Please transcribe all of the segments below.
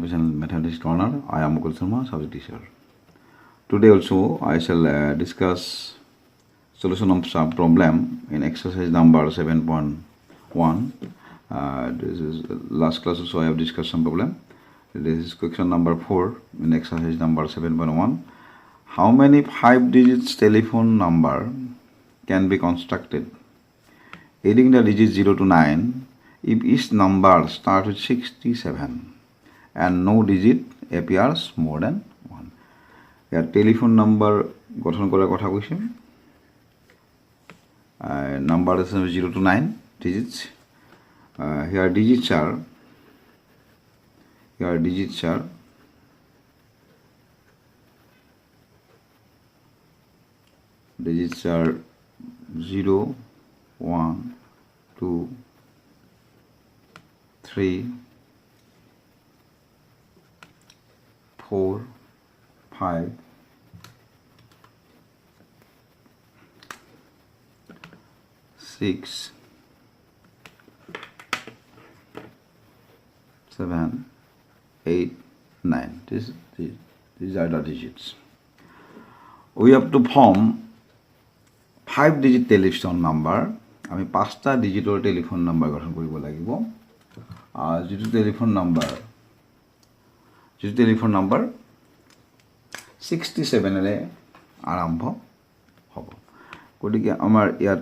Education Methodist Corner. I am Mukul Sarma, subject teacher. Today also I shall discuss solution of some problem in exercise number 7.1. This is last class also I have discussed some problem. This is question number 4 in exercise number 7.1. How many 5 digits telephone number can be constructed? Adding the digits 0 to 9 if each number starts with 67 and no digit appears more than 1. Here telephone number গঠন করার কথা কৈছে number is 0 to 9 digits. Here digits are 0, 1, 2, 3, 4, 5, 6, 7, 8, 9. These are the digits. We have to form 5 digit telephone number. আমি 5টা ডিজিটৰ telephone number গঠন কৰিব লাগিব যিটো টেলিফোন নাম্বাৰ 67 এৰে আৰম্ভ হ'ব গতিকে আমাৰ ইয়াত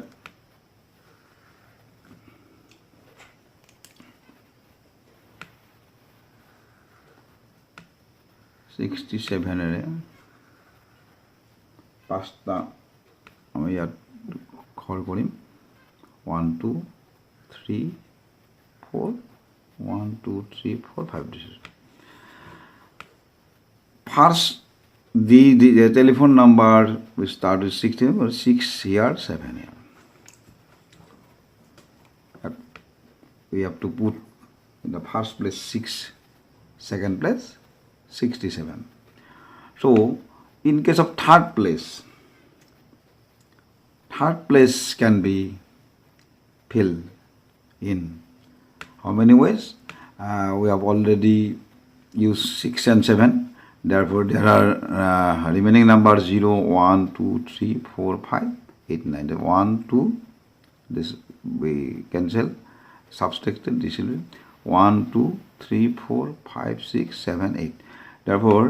এৰে 5টা আমি ইয়াত ঘৰ কৰিম 1, 2, 3, 4, 1, 2, 3, 4, 5 digits. First, the telephone number we start with 16 or 6 here, 7 here. We have to put in the first place 6, second place 67. So, in case of third place can be filled in how many ways? We have already used 6 and 7. Therefore, there are remaining numbers 0, 1, 2, 3, 4, 5, 8, 9. 1, 2, this we cancel, subtracted, this will be 1, 2, 3, 4, 5, 6, 7, 8. Therefore,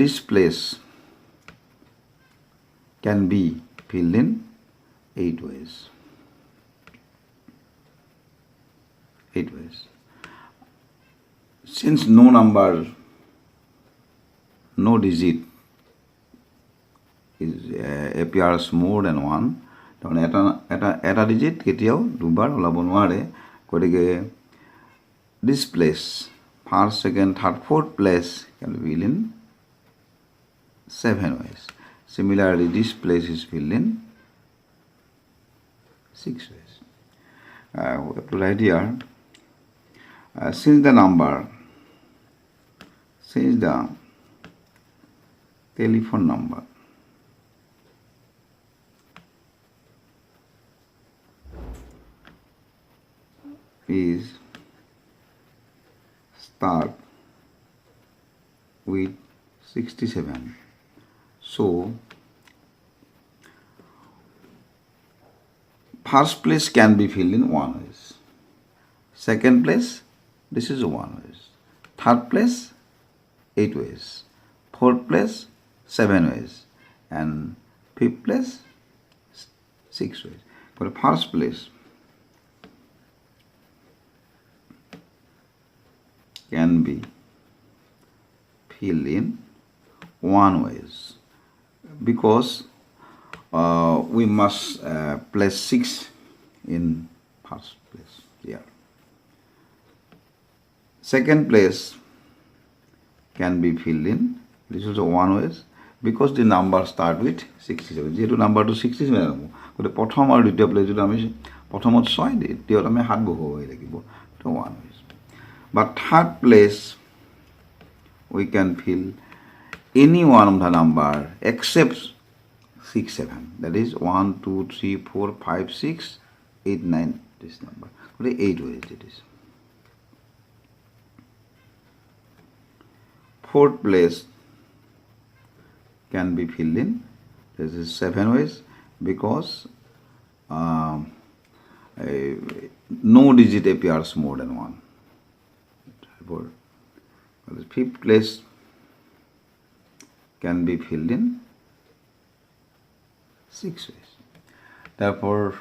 this place can be filled in 8 ways. 8 ways. Since no digit appears more than 1, then এটা digit কেতিয়াও দুবাৰ ওলাব নোৱাৰে গতিকে this place first, second, third, fourth place can be filled in 7 ways. Similarly, this place is filled in 6 ways. We have to write here. Since the telephone number is start with 67, so first place can be filled in 1 ways. Second place, this is 1 ways. Third place, 8 ways. Fourth place, 7 ways. And fifth place, 6 ways. For the first place, can be filled in 1 ways because we must place 6 in first place here. Second place can be filled in, this is also 1 ways because the number start with 67. যেহেতু নাম্বাৰটো 67 হ'ব গতিকে প্ৰথম আৰু দ্বিতীয় place যদি আমি প্ৰথমত 6 দ্বিতীয়ত আমি 7 বহুৱাব লাগিব তো 1 ways. But third place we can fill any one of the number except 6, 7. That is 1, 2, 3, 4, 5, 6, 8, 9. This number. 8 ways it is. fourth place can be filled in. This is 7 ways because no digit appears more than 1. Therefore, the fifth place can be filled in 6 ways. Therefore,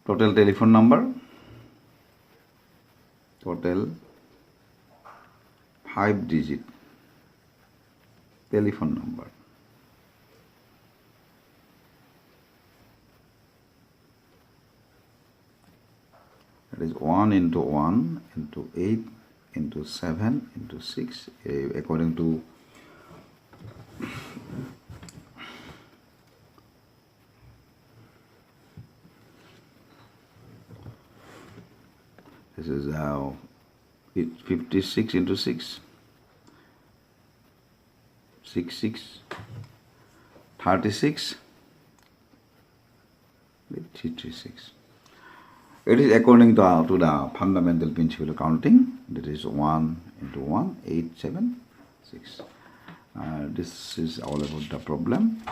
total telephone number, total 5-digit telephone number. That is 1 into 1 into 8 into 7 into 6 according to this is how 56 into 6 36 336. It is according to the fundamental principle of counting. That is 1 into 1 8 7 6. This is all about the problem.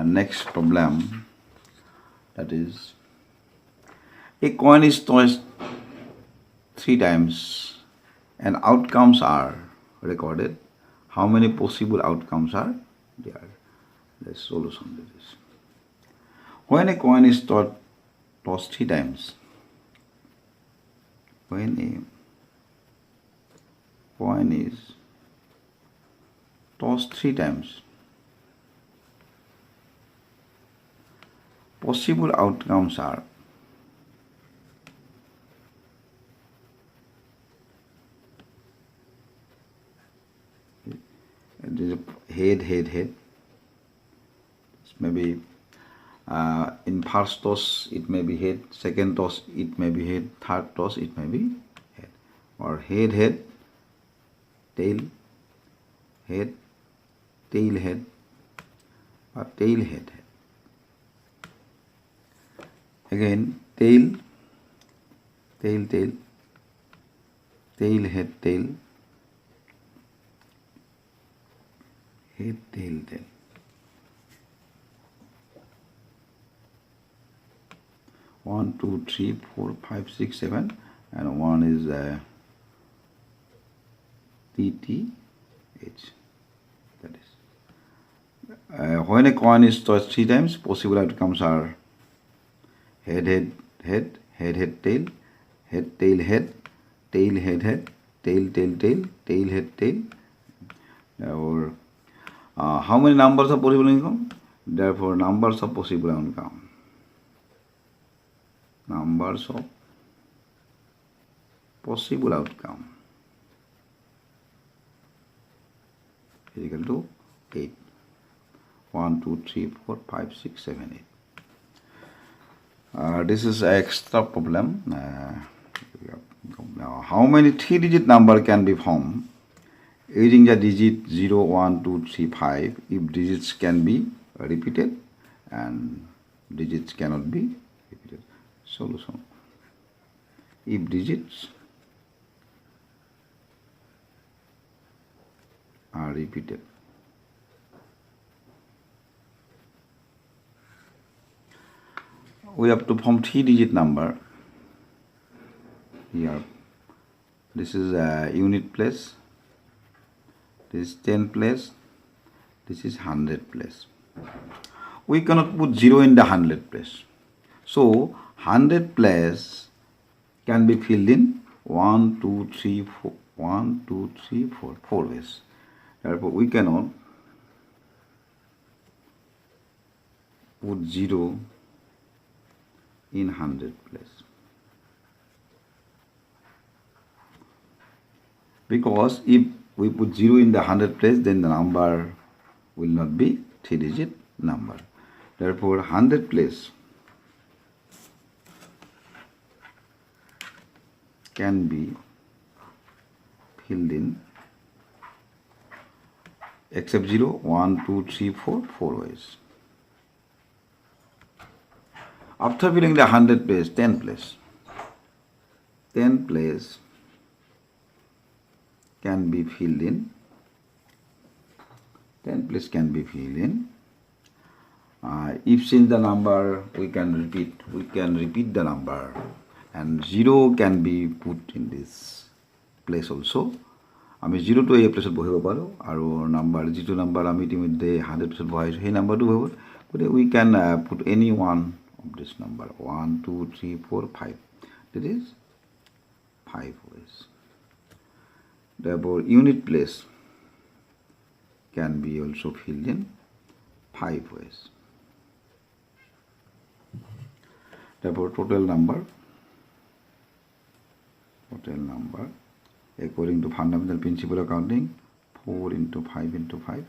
Next problem, that is a coin is tossed 3 times and outcomes are recorded. How many possible outcomes are there? The solution to this. When a coin is tossed 3 times, when a coin is tossed 3 times, possible outcomes are head. Maybe in first toss it may be head, second toss it may be head, third toss it may be head, or head, tail, head, tail, head, or tail, head. Again tail, tail, head, tail, head, tail. 1 2 3 4 5 6 7 and 1 is TTH. That is when a coin is tossed 3 times, possible outcomes are head, tail, head, tail, head, tail, head, tail, tail, head, tail. Or how many numbers of possible outcome? Therefore, numbers of possible outcome. Numbers of possible outcome is equal to 8. 1 2 3 4 5 6 7 8. This is an extra problem. How many 3-digit number can be formed using the digit 0 1 2 3 5 if digits can be repeated and digits cannot be repeated? Solution: if digits are repeated, we have to form 3-digit number. Here, this is a unit place, this is 10 place, this is 100 place. We cannot put 0 in the 100 place. So 100 place can be filled in 1 2 3 4 1 2 3 4 4 ways. Therefore, we cannot put 0 in 100 place, because if we put 0 in the 100 place, then the number will not be 3-digit number. Therefore, 100 place can be filled in except 0 1 2 3 4 4 ways. After filling the 100 place, 10 place can be filled in. 10 place can be filled in. If since the number we can repeat the number, and 0 can be put in this place also. আমি 0 to এই প্লেসত বহিব পাৰো আৰু number যিটো number আমি ইতিমধ্যে 100 প্লেসত বহাইছো সেই নাম্বাৰটো বহিব গতিকে we can put any one of this number 1 2 3 4 5 that is 5 ways. Therefore unit place can be also filled in 5 ways. Therefore total number according to fundamental principle of counting, 4 into 5 into 5,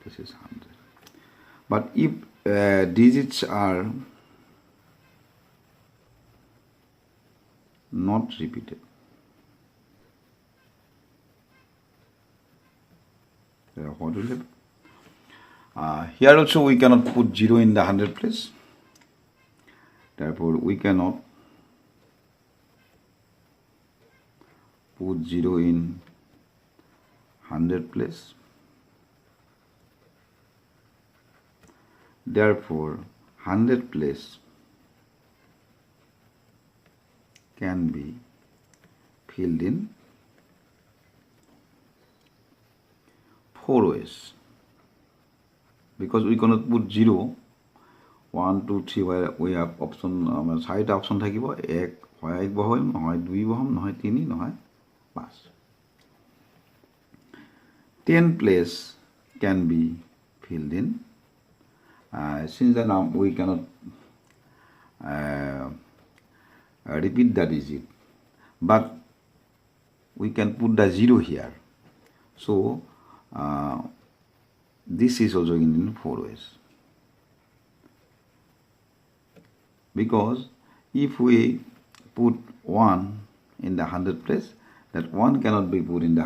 this is 100. But if digits are not repeated, what will happen? Here also we cannot put 0 in the 100 place. Therefore we cannot put 0 in 100 place. Therefore 100 place can be filled in 4 ways, because we cannot put 0 1 2 3 where we have option 4টা option থাকিব এক হয় এক বহাম নহয় দুই বহাম নহয় তিনি নহয় 5. 10 place can be filled in. Since the now we cannot repeat the digit, but we can put the 0 here. So this is also in 4 ways. Because if we put 1 in the 100 place, that 1 cannot be put in the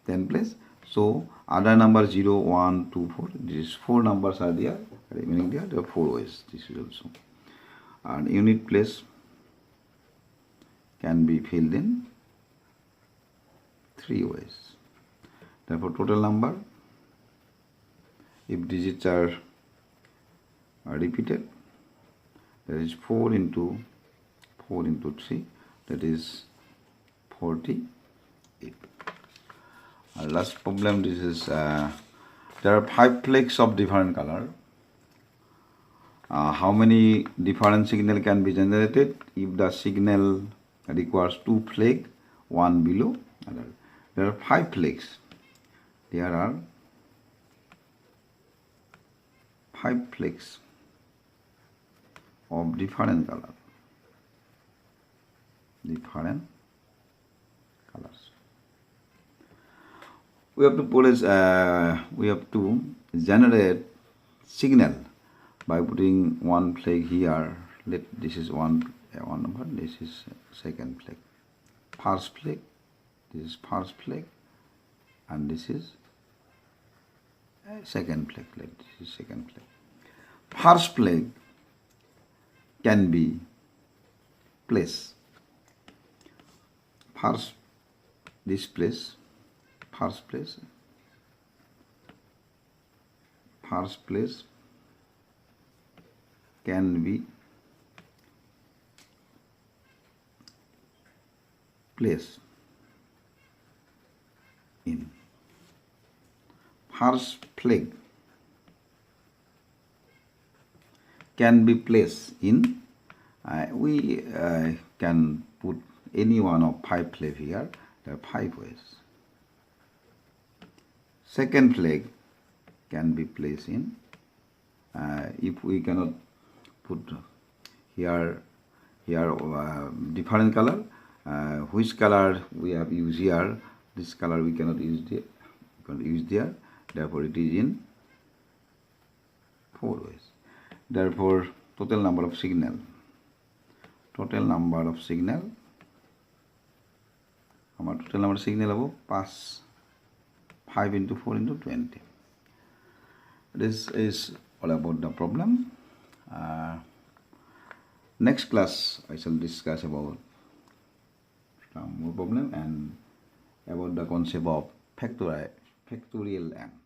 10 place. So other number 0, 1, 2, 4, these 4 numbers are there, remaining there. There are 4 ways. This is also. And unit place can be filled in 3 ways. Therefore total number, if digits are repeated, that is 4 into 3, that is 48. Our last problem, this is there are 5 flags of different color. How many different signal can be generated if the signal requires 2 flag, 1 below other? There are 5 flags. There are 5 flags of different colors. We have to put we have to generate signal by putting 1 flag here. This is one number. This is second flag. First flag. This is first flag, and this is second flag. This is second flag. First flag can be placed. First place can be placed in. First flag can be placed in. We can put any one of 5 flag here. There are 5 ways. Second flag can be placed in. If we cannot put here different color, which color we have used here, this color we cannot use there. Therefore it is in 4 ways. Therefore total number of signal our total number of signal above pass 5 into 4 into 20. This is all about the problem. Next class I shall discuss about some more problem, and the concept of factorial n.